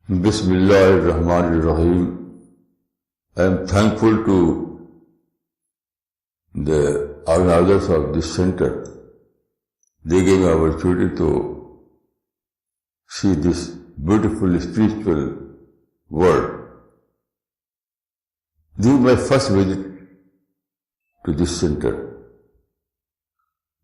Bismillahirrahmanirrahim. I am thankful to the organizers of this center. They gave me an opportunity to see this beautiful spiritual world. This is my first visit to this center.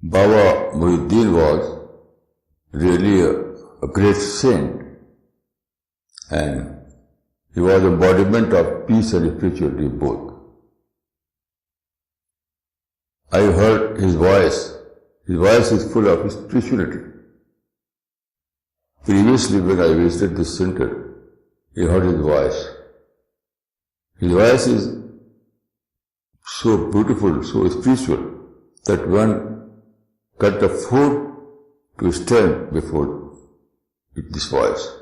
Baba Muhyiddin was really a great saint, and he was embodiment of peace and spirituality both. I heard his voice. His voice is full of spirituality. Previously, when I visited this center, I heard his voice. His voice is so beautiful, so spiritual, that one can't afford to stand before this voice.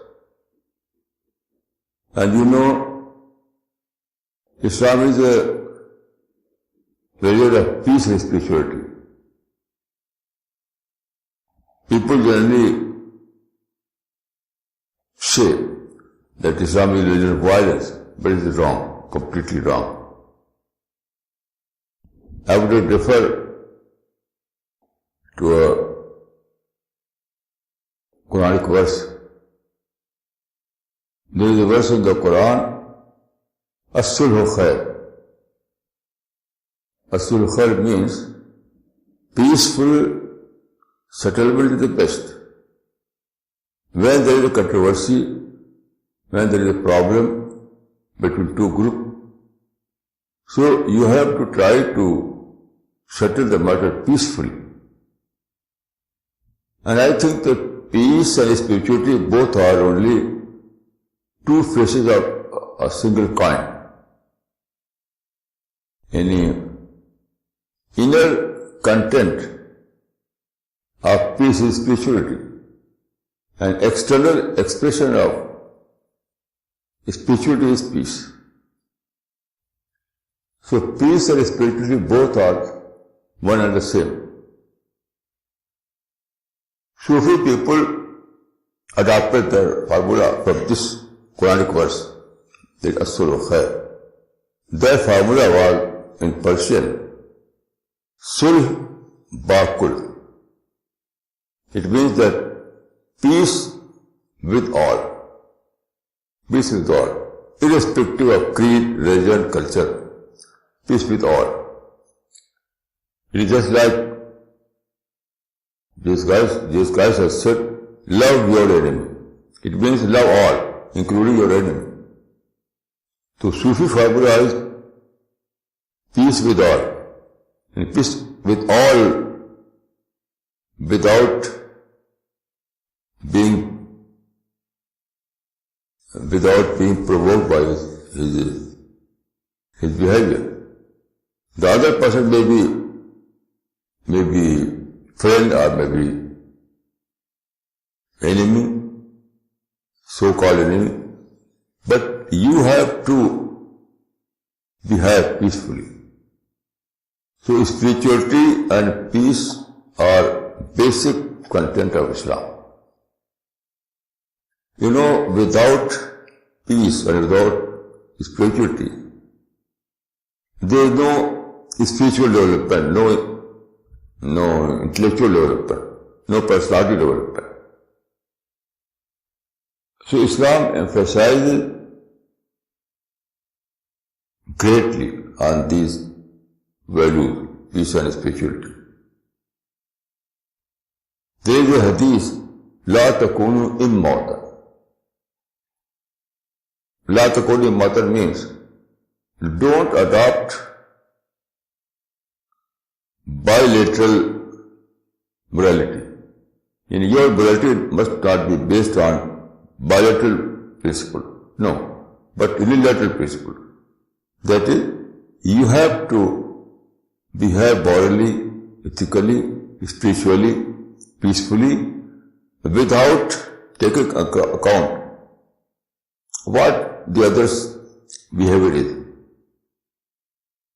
And you know, Islam is a religion of peace and spirituality. People generally say that Islam is a religion of violence, but it is wrong, completely wrong. I would refer to a Quranic verse. There is a verse in the Quran, As-sulhu khair. As-sulhu khair means peaceful settlement is the best. When there is a controversy, when there is a problem between two groups, so you have to try to settle the matter peacefully. And I think that peace and spirituality both are only two faces of a single coin. Any inner content of peace is spirituality, and external expression of spirituality is peace. So peace and spirituality both are one and the same. Sufi people adopted their formula from this Quranic verse, that As-sulhu khair. Their formula was in Persian, Sulh Baqul. It means that peace with all. Peace with all. Irrespective of creed, religion, culture. Peace with all. It is just like Jesus Christ has said, love your enemy. It means love all, including your enemy. So Sufi formula is peace with all. And peace with all without being provoked by his behavior. The other person may be friend or maybe enemy, so-called enemy, but you have to behave peacefully. So spirituality and peace are basic content of Islam. You know, without peace and without spirituality, there is no spiritual development, no intellectual development, no personality development. So Islam emphasizes greatly on these values, peace and spirituality. There is a hadith, La takunu immortal. La takunu immortal means don't adopt bilateral morality. In your morality must not be based on bilateral principle. No, but unilateral principle. That is, you have to behave morally, ethically, spiritually, peacefully, without taking account what the other's behavior is.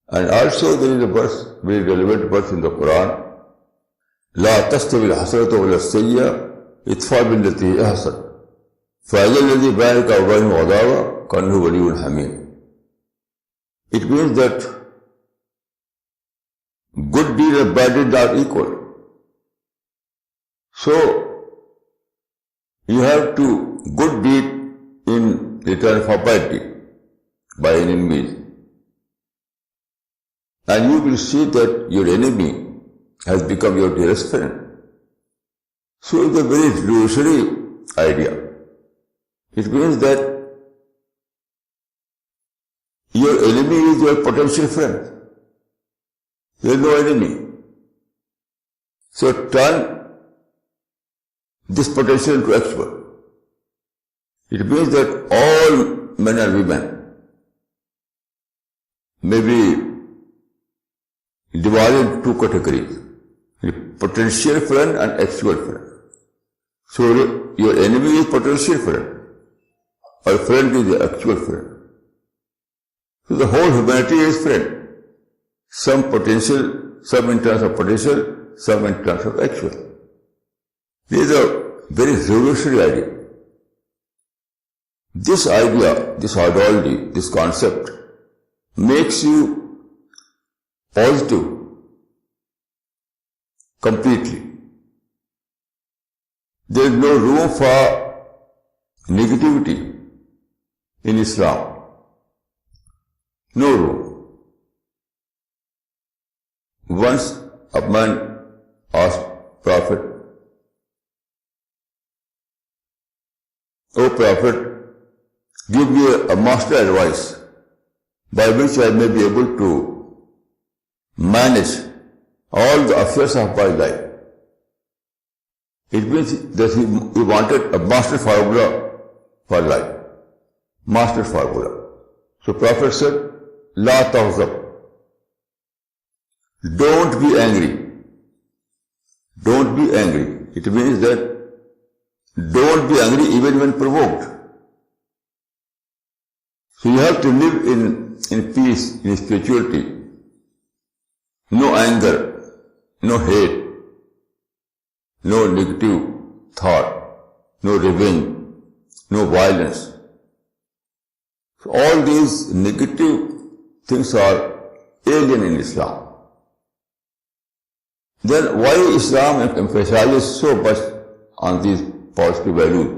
And also there is a verse, very relevant verse in the Quran, La tastawi al-hasanatu wala as-sayyi'ah idfa' billati hi ahsan. فَإِذَا الَّذِي بَيْنَكَ وَبَيْنَهُ عَدَاوَةٌ كَأَنَّهُ وَلِيٌّ حَمِيمٌ. It means that good deed and bad deed are equal. So, you have to good deed in return for bad deed by enemies. And you will see that your enemy has become your dearest friend. So it's a very revolutionary idea. It means that your enemy is your potential friend. There is no enemy. So turn this potential into actual. It means that all men and women may be divided into two categories, potential friend and actual friend. So your enemy is potential friend, or friend is the actual friend. So the whole humanity is friend. Some potential, some in terms of potential, some in terms of actual. This is a very revolutionary idea. This idea, this ideology, this concept makes you positive completely. There is no room for negativity in Islam. No room. Once a man asked Prophet, "O Prophet, give me a master advice by which I may be able to manage all the affairs of my life." It means that he wanted a master formula for life. Master formula. So Prophet said, "La tawzab." Don't be angry. Don't be angry. It means that don't be angry even when provoked. So you have to live in peace, in spirituality. No anger, no hate, no negative thought, no revenge, no violence. So all these negative things are alien in Islam. Then why Islam emphasizes so much on these positive values?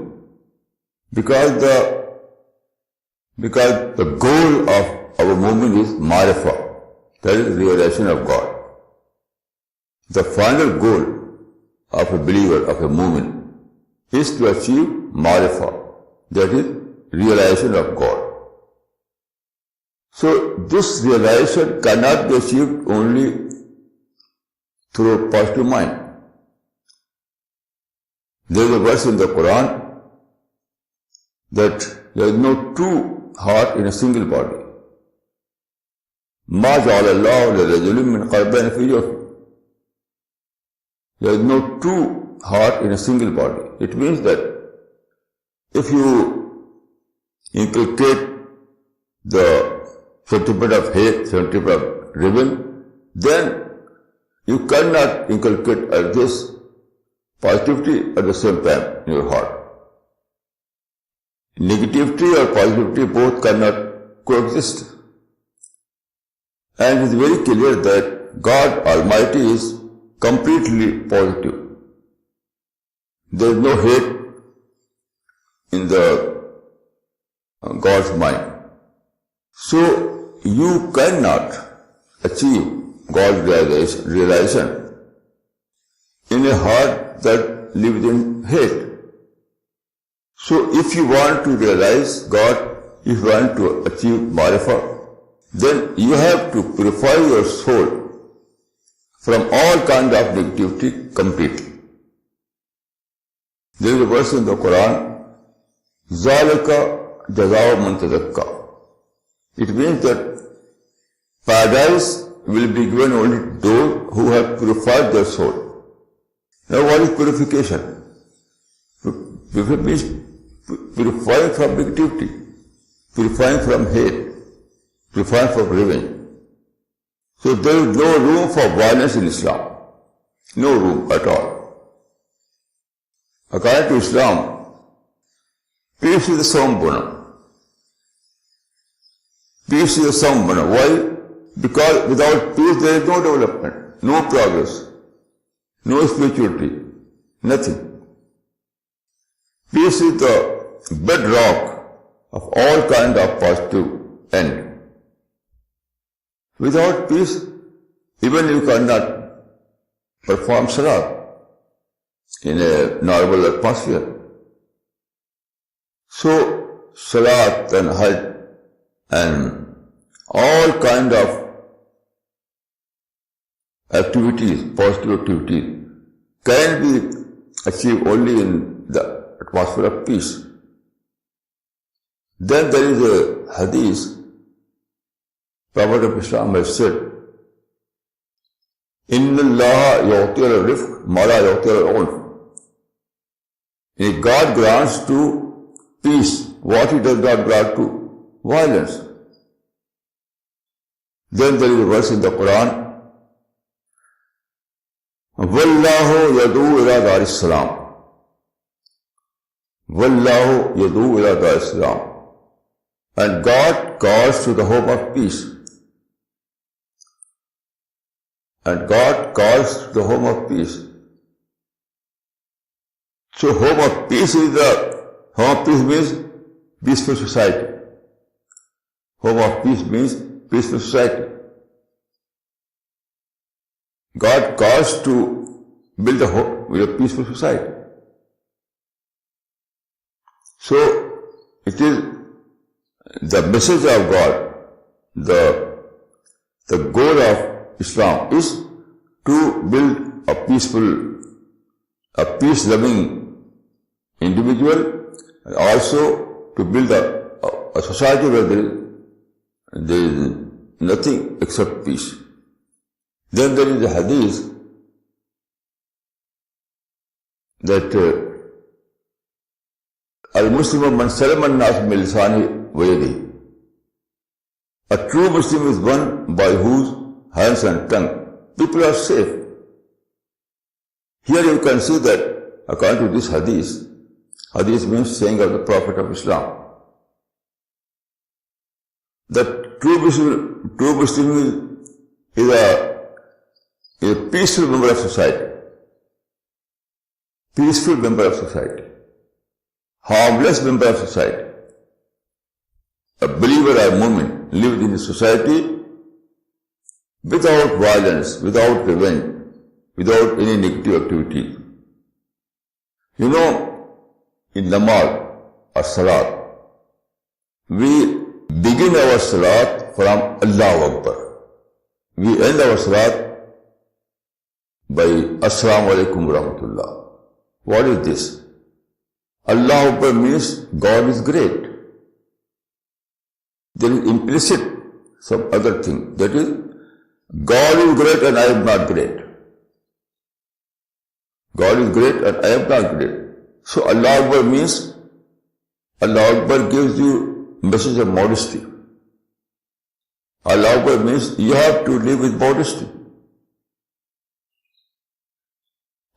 Because the goal of our movement is Marifah, that is realization of God. The final goal of a believer, of a movement, is to achieve Marifah, that is realization of God. So this realization cannot be achieved only through a positive mind. There is a verse in the Quran that there is no two heart in a single body. مَا جَعَلَ اللَّهُ لِرَجُلٍ مِّنْ قَلْبَيْنِ فِي جَوْفِهِ. There is no two heart in a single body. It means that if you inculcate the sentiment of hate, sentiment of revenge, then you cannot inculcate this positivity at the same time in your heart. Negativity or positivity both cannot coexist. And it is very clear that God Almighty is completely positive. There is no hate in the God's mind. So you cannot achieve God's realization in a heart that lives in hate. So if you want to realize God, if you want to achieve Marifah, then you have to purify your soul from all kinds of negativity completely. There is a verse in the Quran, ذَلِكَ جَزَاءُ مَنْ تَزَكَّى. It means that paradise will be given only to those who have purified their soul. Now what is purification? Purification means purifying from negativity, purifying from hate, purifying from revenge. So there is no room for violence in Islam. No room at all. According to Islam, Peace is the Sambhana. Peace is the Sambhana. Why? Because without peace there is no development, no progress, no spirituality, nothing. Peace is the bedrock of all kind of positive end. Without peace, even you cannot perform salat in a normal atmosphere. So, salat and hajj and all kind of activities, positive activities, can be achieved only in the atmosphere of peace. Then there is a hadith, Prophet of Islam has said, Inna Allah yu'ti al-rifq ma la yu'ti al-unf. God grants to peace what He does not grant to violence. Then there is a verse in the Quran, Wallahu yadu ila dar salam. Wallahu yadu ila dar salam. And God calls to the home of peace. And God calls to the home of peace. So home of peace is home of peace means peaceful society. Home of peace means peaceful society. God calls to build a home with a peaceful society. So it is the message of God, the goal of Islam is to build a peace-loving individual, and also to build a society where there is nothing except peace. Then there is a hadith that al-Muslimu man salama an-nas min lisani wa yadihi. A true Muslim is one by whose hands and tongue people are safe. Here you can see that according to this hadith means saying of the Prophet of Islam, that true Muslim is a peaceful member of society. Peaceful member of society. Harmless member of society. A believer or mu'min lived in a society without violence, without revenge, without any negative activity. You know, in namaz or salat, we begin our salat from Allahu Akbar. We end our salat by Assalamu alaikum wa rahmatullah. What is this? Allahu Akbar means God is great. There is implicit some other thing, that is, God is great and I am not great. God is great and I am not great. So Allahu Akbar means, Allahu Akbar gives you message of modesty. Allahu Akbar means you have to live with modesty.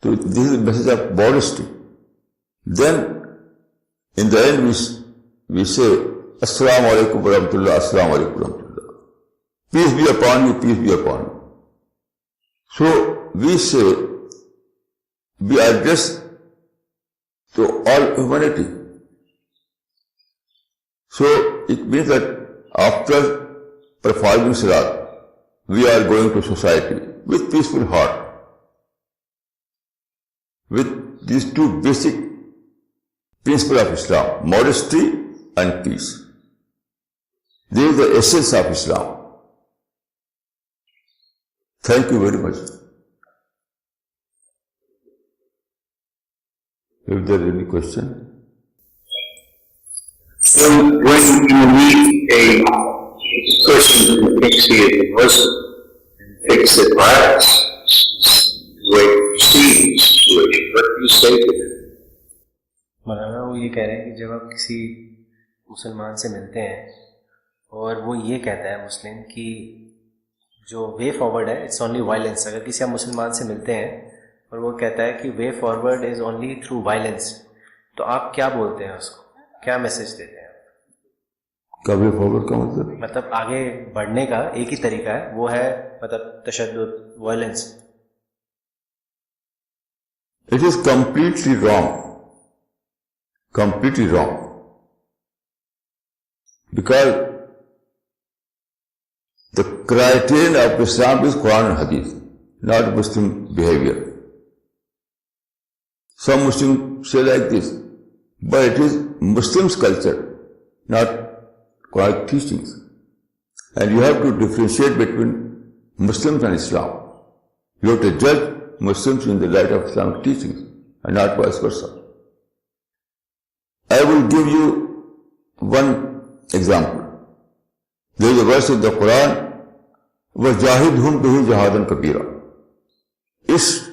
So this is the message of modesty. Then in the end we say, Assalamu alaikum wa rahmatullah, Assalamu alaikum wa rahmatullah. Peace be upon you, peace be upon you. So we say, we address to all humanity. So it means that after performing salat, we are going to society with peaceful heart, with these two basic principles of Islam, modesty and peace. This is the essence of Islam. Thank you very much. If there is any question? When you meet a person who thinks he is a Muslim and thinks that violence is the way to proceed in this situation, what do you say to them? मौलाना वो ये कह रहे हैं कि जब आप किसी मुसलमान से मिलते हैं और वो ये कहता है मुस्लिम कि जो वे फॉरवर्ड है इट्स ओनली वायलेंस, अगर किसी आप मुसलमान से मिलते हैं और वो कहता है कि way forward is only through violence, तो आप क्या बोलते हैं उसको? क्या मैसेज देते हैं? का वे फॉरवर्ड का मतलब मतलब आगे बढ़ने का एक ही तरीका है, वो है मतलब तशद्दुद, violence. It is completely wrong, completely wrong, because the criterion of Islam is Quran and Hadith, not Muslim behavior. Some Muslims say like this, but it is Muslims' culture, not Quranic teachings. And you have to differentiate between Muslims and Islam. You have to judge Muslims in the light of Islamic teachings and not vice versa. I will give you one example. There is a verse in the Quran, وَجَاهِدْهُمْ بِهِ جَهَادًا كَبِيرًا. Its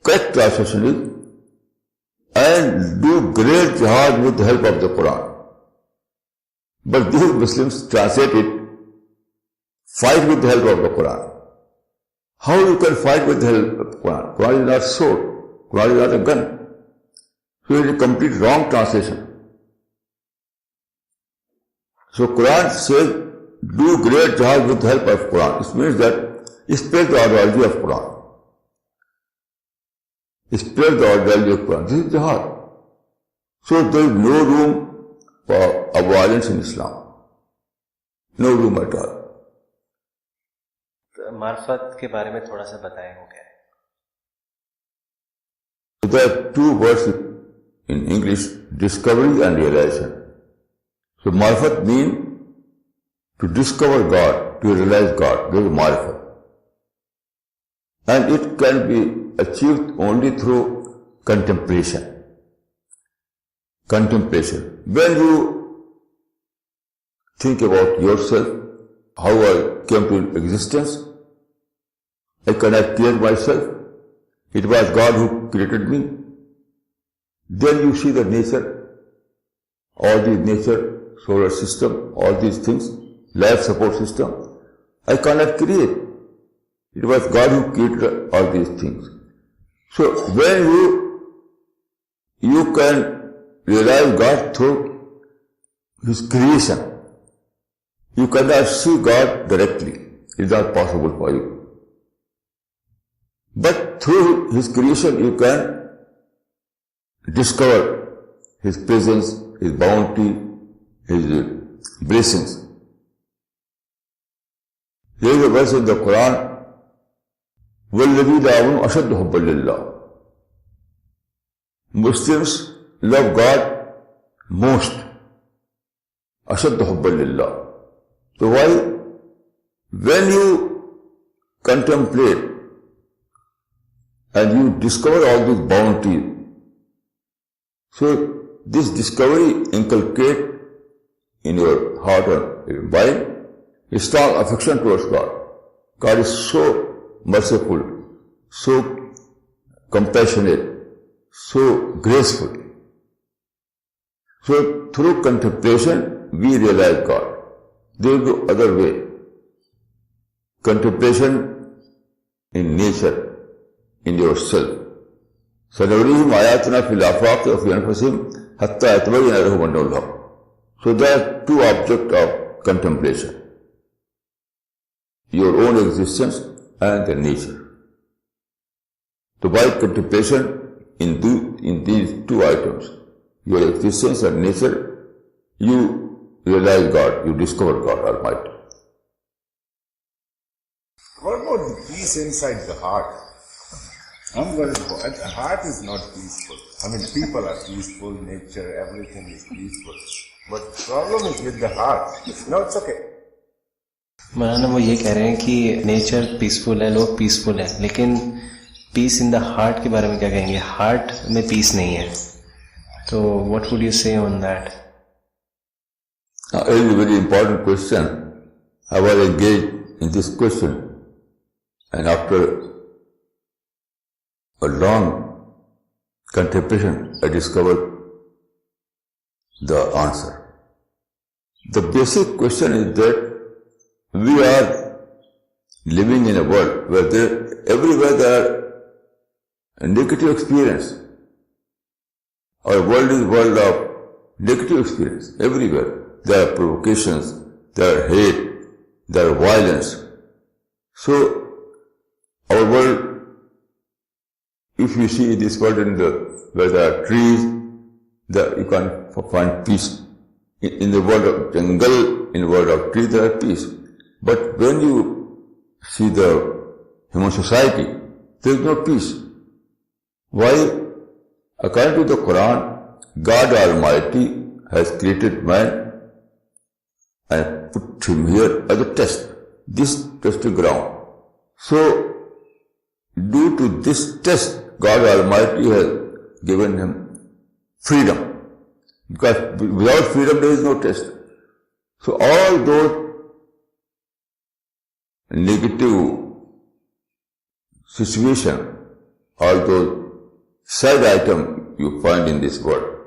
correct translation is, and do great jihad with the help of the Quran. But these Muslims translate it, fight with the help of the Quran. How you can fight with the help of the Quran? Quran is not sword. Quran is not a gun. So it is a complete wrong translation. So Quran says, do great jihad with the help of Quran. This means that spread the ideology of Quran. Spread the ideology of Quran. This is jihad. So there is no room for violence in Islam. No room at all. तो मार्फत के बारे में थोड़ा सा बताएं, वो क्या है? There are two words in English, discovery and realization. So marifat means to discover God, to realize God. This is marifat. And it can be achieved only through contemplation. Contemplation. When you think about yourself, how I came to existence, I cannot create myself. It was God who created me. Then you see the nature, all these nature, solar system, all these things, life support system. I cannot create. It was God who created all these things. So when you can realize God through His creation, you cannot see God directly. It is not possible for you. But through His creation you can discover His presence, His bounty, His blessings. There is a verse in the Quran, وَالَّذِينَ آمَنُوا أَشَدُّ حُبًّا لِلَّهِ. Muslims love God most. أَشَدُّ حُبًّا لِلَّهِ. So why? When you contemplate and you discover all these bounties, so this discovery inculcate in your heart and your mind a strong affection towards God. God is so merciful, so compassionate, so graceful. So through contemplation we realize God. There is no other way. Contemplation in nature, in yourself. سَنُرِيهِمْ آيَاتِنَا فِي الْآفَاقِ وَفِي أَنفُسِهِمْ حَتَّى يَتَبَيَّنَ لَهُمْ أَنَّهُ الْحَقُّ. So there are two objects of contemplation. Your own existence and the nature. So by contemplation in these two items, your existence and nature, you realize God, you discover God Almighty. What about the peace inside the heart? I'm worried about the heart is not peaceful. I mean, people are peaceful, nature, everything is peaceful. But the problem is with the heart. No, it's okay. मौलाना वो ये कह रहे हैं कि nature peaceful है, लोग peaceful है, लेकिन पीस इन द हार्ट के बारे में क्या कहेंगे? हार्ट में पीस नहीं है. तो व्हाट वुड यू से on that? It is a very important question. I was engaged in this question, and after a long contemplation, I discovered the answer. The basic question is that we are living in a world where everywhere there are negative experience. Our world is a world of negative experience everywhere. There are provocations, there are hate, there are violence. So, our world, if you see this world where there are trees, you can find peace. In the world of jungle, in the world of trees, there are peace. But when you see the human society, there is no peace. Why? According to the Quran, God Almighty has created man and put him here as a test. This testing ground. So, due to this test, God Almighty has given him freedom. Because without freedom there is no test. So all those negative situations, all those side items you find in this world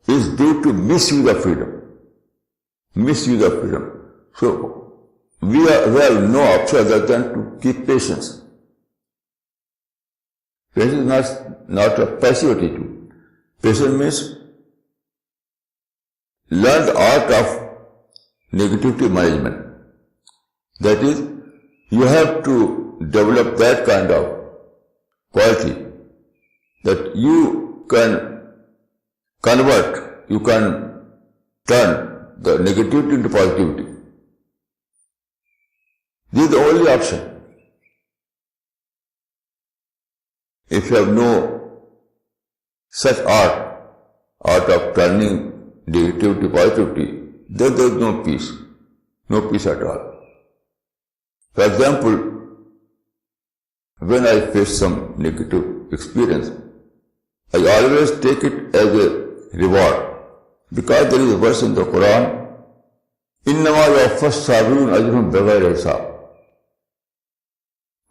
is due to misuse of freedom. Misuse of freedom. So we have no option other than to keep patience. Patience is not a passive attitude. Patience means learn the art of negativity management. That is, you have to develop that kind of quality that you can convert, you can turn the negativity into positivity. This is the only option. If you have no such art of turning negativity to positivity, then there is no peace at all. For example, when I face some negative experience, I always take it as a reward, because there is a verse in the Quran, إِنَّمَا يُوَفَّى الصَّابِرُونَ أَجْرَهُمْ بِغَيْرِ حِسَابٍ.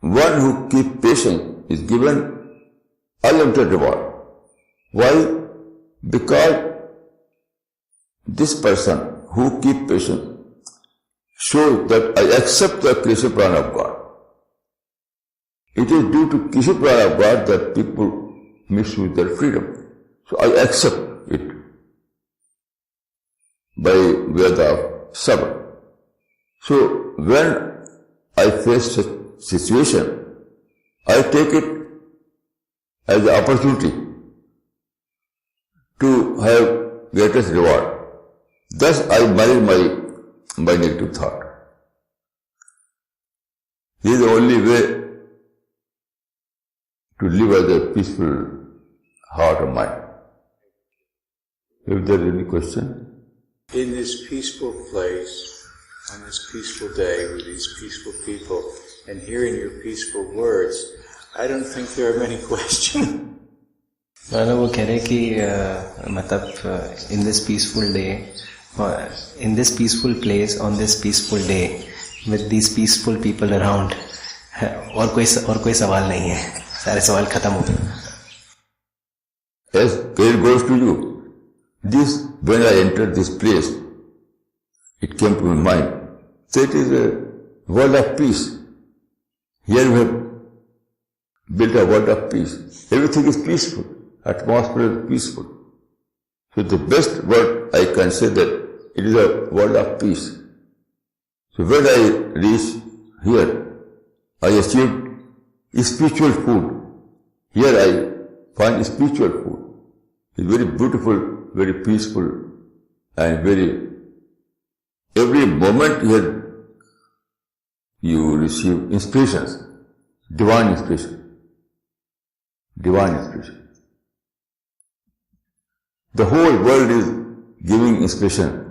One who keeps patience is given unlimited reward. Why? Because this person who keeps patience shows that I accept the creation plan of God. It is due to creation plan of God that people misuse their freedom. So I accept it by way of sabr. So when I face such situation, I take it as an opportunity to have greatest reward. Thus I manage my negative thought. This is the only way to live as a peaceful heart or mind. If there is any question? In this peaceful place, on this peaceful day with these peaceful people, and hearing your peaceful words, I don't think there are many questions. वो कह रहे कि मतलब in this peaceful day, in this peaceful place, on this peaceful day, with these peaceful people around, और कोई सवाल नहीं है, सारे सवाल खत्म हो गए. As credit goes to you, this, when I entered this place, it came to my mind, so it is a world of peace. Here we have built a world of peace. Everything is peaceful. Atmosphere is peaceful. So the best word I can say that it is a world of peace. So when I reached here, I achieved spiritual food. Here I find spiritual food. It's very beautiful, very peaceful, and every moment here you receive inspirations, divine inspiration. Divine inspiration. The whole world is giving inspiration